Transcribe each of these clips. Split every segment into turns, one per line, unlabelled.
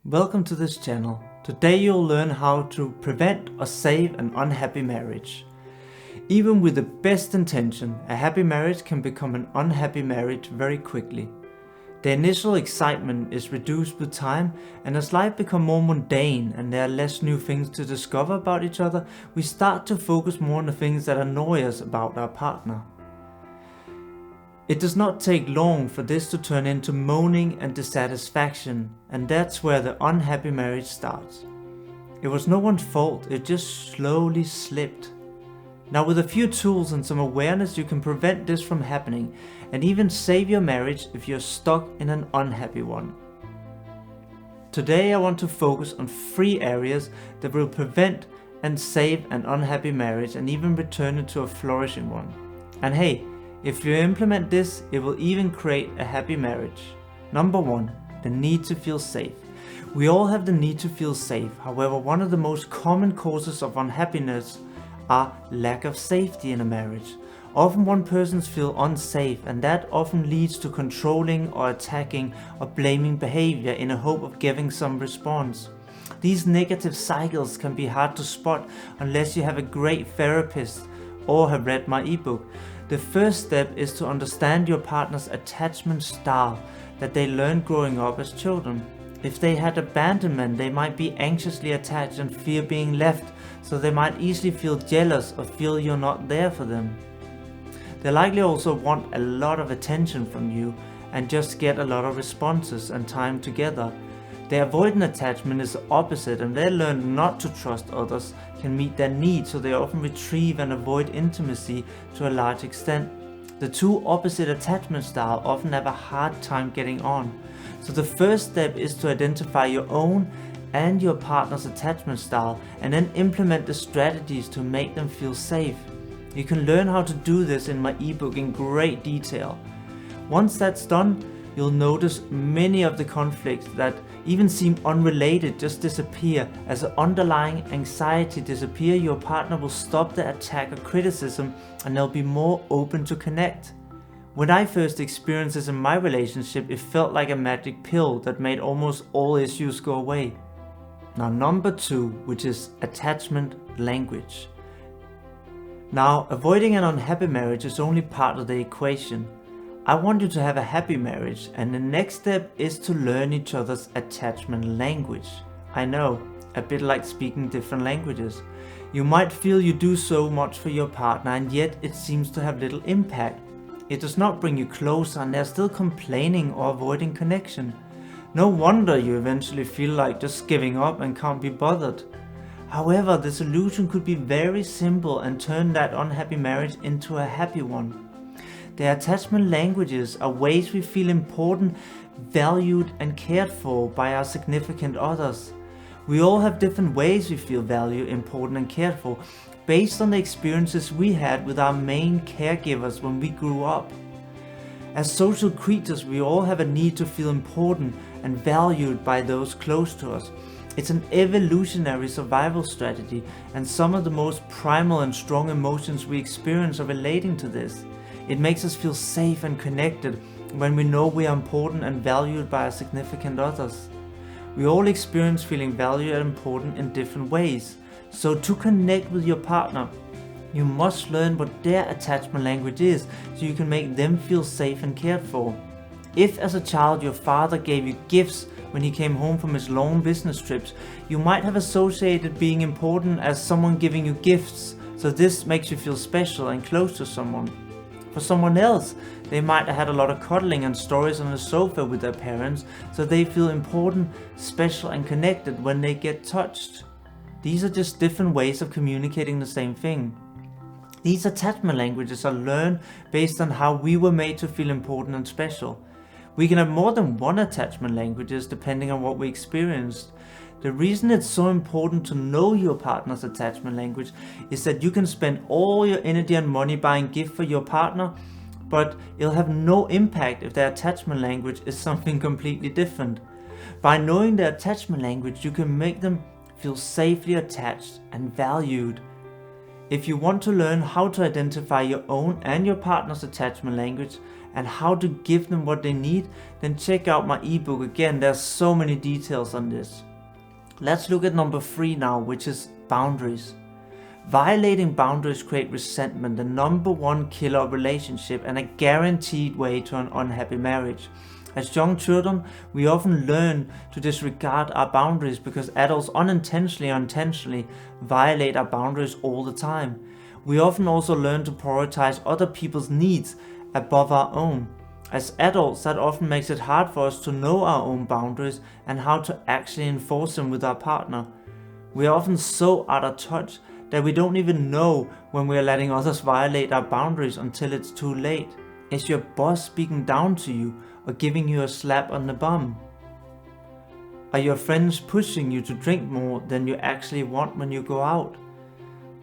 Welcome to this channel. Today you'll learn how to prevent or save an unhappy marriage. Even with the best intention, a happy marriage can become an unhappy marriage very quickly. The initial excitement is reduced with time, and as life becomes more mundane and there are less new things to discover about each other, we start to focus more on the things that annoy us about our partner. It does not take long for this to turn into moaning and dissatisfaction, and that's where the unhappy marriage starts. It was no one's fault, it just slowly slipped. Now with a few tools and some awareness you can prevent this from happening and even save your marriage if you're stuck in an unhappy one. Today I want to focus on 3 areas that will prevent and save an unhappy marriage and even return it to a flourishing one. And hey, if you implement this, it will even create a happy marriage. Number 1, the need to feel safe. We all have the need to feel safe. However, one of the most common causes of unhappiness are lack of safety in a marriage. Often one person feels unsafe, and that often leads to controlling or attacking or blaming behavior in a hope of giving some response. These negative cycles can be hard to spot unless you have a great therapist or have read my ebook. The first step is to understand your partner's attachment style that they learned growing up as children. If they had abandonment, they might be anxiously attached and fear being left, so they might easily feel jealous or feel you're not there for them. They likely also want a lot of attention from you and just get a lot of responses and time together. The avoidant attachment is the opposite, and they learn not to trust others can meet their needs, so they often retrieve and avoid intimacy to a large extent. The two opposite attachment styles often have a hard time getting on. So the first step is to identify your own and your partner's attachment style and then implement the strategies to make them feel safe. You can learn how to do this in my ebook in great detail. Once that's done, you'll notice many of the conflicts that even seem unrelated just disappear. As the underlying anxiety disappears, your partner will stop the attack or criticism and they'll be more open to connect. When I first experienced this in my relationship, it felt like a magic pill that made almost all issues go away. Now number 2, which is attachment language. Now, avoiding an unhappy marriage is only part of the equation. I want you to have a happy marriage, and the next step is to learn each other's attachment language. I know, a bit like speaking different languages. You might feel you do so much for your partner, and yet it seems to have little impact. It does not bring you closer, and they're still complaining or avoiding connection. No wonder you eventually feel like just giving up and can't be bothered. However, the solution could be very simple and turn that unhappy marriage into a happy one. The attachment languages are ways we feel important, valued and cared for by our significant others. We all have different ways we feel valued, important and cared for based on the experiences we had with our main caregivers when we grew up. As social creatures, we all have a need to feel important and valued by those close to us. It's an evolutionary survival strategy, and some of the most primal and strong emotions we experience are relating to this. It makes us feel safe and connected when we know we are important and valued by our significant others. We all experience feeling valued and important in different ways. So to connect with your partner, you must learn what their attachment language is so you can make them feel safe and cared for. If as a child your father gave you gifts when he came home from his long business trips, you might have associated being important as someone giving you gifts, so this makes you feel special and close to someone. For someone else, they might have had a lot of cuddling and stories on the sofa with their parents, so they feel important, special and connected when they get touched. These are just different ways of communicating the same thing. These attachment languages are learned based on how we were made to feel important and special. We can have more than one attachment languages depending on what we experienced. The reason it's so important to know your partner's attachment language is that you can spend all your energy and money buying gifts for your partner, but it'll have no impact if their attachment language is something completely different. By knowing their attachment language, you can make them feel safely attached and valued. If you want to learn how to identify your own and your partner's attachment language and how to give them what they need, then check out my ebook. Again, there's so many details on this. Let's look at number 3 now, which is boundaries. Violating boundaries create resentment, the number one killer of relationship and a guaranteed way to an unhappy marriage. As young children, we often learn to disregard our boundaries because adults unintentionally or intentionally violate our boundaries all the time. We often also learn to prioritize other people's needs above our own. As adults, that often makes it hard for us to know our own boundaries and how to actually enforce them with our partner. We are often so out of touch that we don't even know when we are letting others violate our boundaries until it's too late. Is your boss speaking down to you or giving you a slap on the bum? Are your friends pushing you to drink more than you actually want when you go out?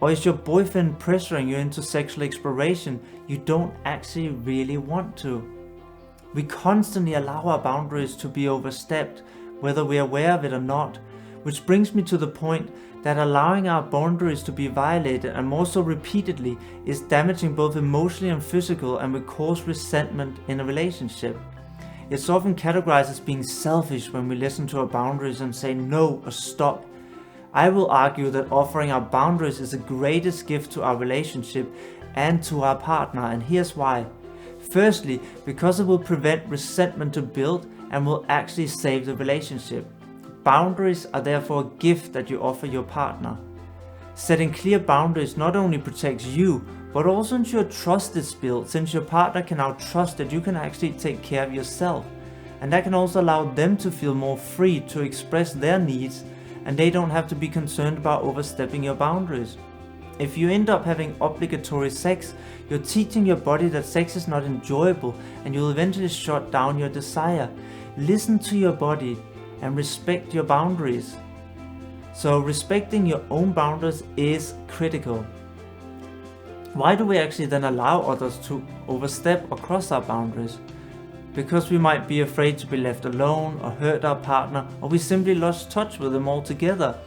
Or is your boyfriend pressuring you into sexual exploration you don't actually really want to? We constantly allow our boundaries to be overstepped, whether we are aware of it or not, which brings me to the point that allowing our boundaries to be violated, and more so repeatedly, is damaging both emotionally and physical and will cause resentment in a relationship. It's often categorized as being selfish when we listen to our boundaries and say no or stop. I will argue that offering our boundaries is the greatest gift to our relationship and to our partner, and here's why. Firstly, because it will prevent resentment to build and will actually save the relationship. Boundaries are therefore a gift that you offer your partner. Setting clear boundaries not only protects you, but also ensures trust is built, since your partner can now trust that you can actually take care of yourself. And that can also allow them to feel more free to express their needs, and they don't have to be concerned about overstepping your boundaries. If you end up having obligatory sex, you're teaching your body that sex is not enjoyable, and you'll eventually shut down your desire. Listen to your body and respect your boundaries. So respecting your own boundaries is critical. Why do we actually then allow others to overstep or cross our boundaries? Because we might be afraid to be left alone or hurt our partner, or we simply lost touch with them altogether.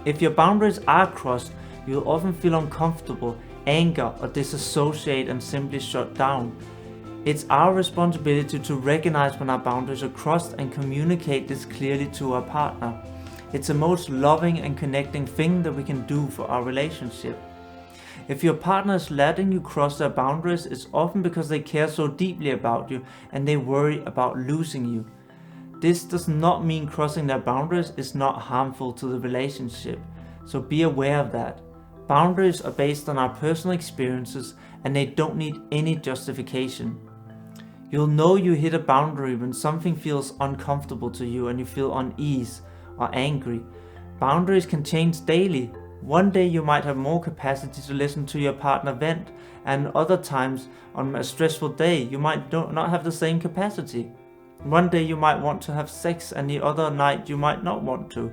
If your boundaries are crossed, you'll often feel uncomfortable, anger, or disassociate and simply shut down. It's our responsibility to recognize when our boundaries are crossed and communicate this clearly to our partner. It's the most loving and connecting thing that we can do for our relationship. If your partner is letting you cross their boundaries, it's often because they care so deeply about you and they worry about losing you. This does not mean crossing their boundaries is not harmful to the relationship, so be aware of that. Boundaries are based on our personal experiences and they don't need any justification. You'll know you hit a boundary when something feels uncomfortable to you and you feel unease or angry. Boundaries can change daily. One day you might have more capacity to listen to your partner vent, and other times on a stressful day you might not have the same capacity. One day you might want to have sex and the other night you might not want to.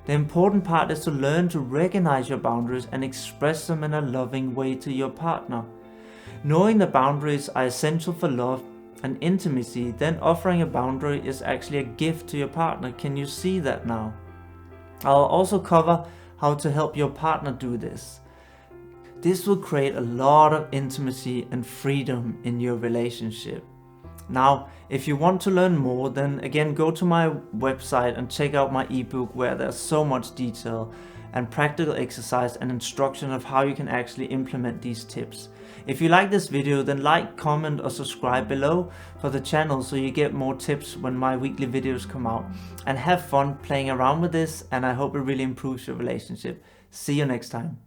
The important part is to learn to recognize your boundaries and express them in a loving way to your partner. Knowing the boundaries are essential for love and intimacy, then offering a boundary is actually a gift to your partner. Can you see that now? I'll also cover how to help your partner do this. This will create a lot of intimacy and freedom in your relationship. Now, if you want to learn more, then again go to my website and check out my ebook where there's so much detail and practical exercise and instruction of how you can actually implement these tips. If you like this video, then like, comment or subscribe below for the channel so you get more tips when my weekly videos come out. And have fun playing around with this, and I hope it really improves your relationship. See you next time.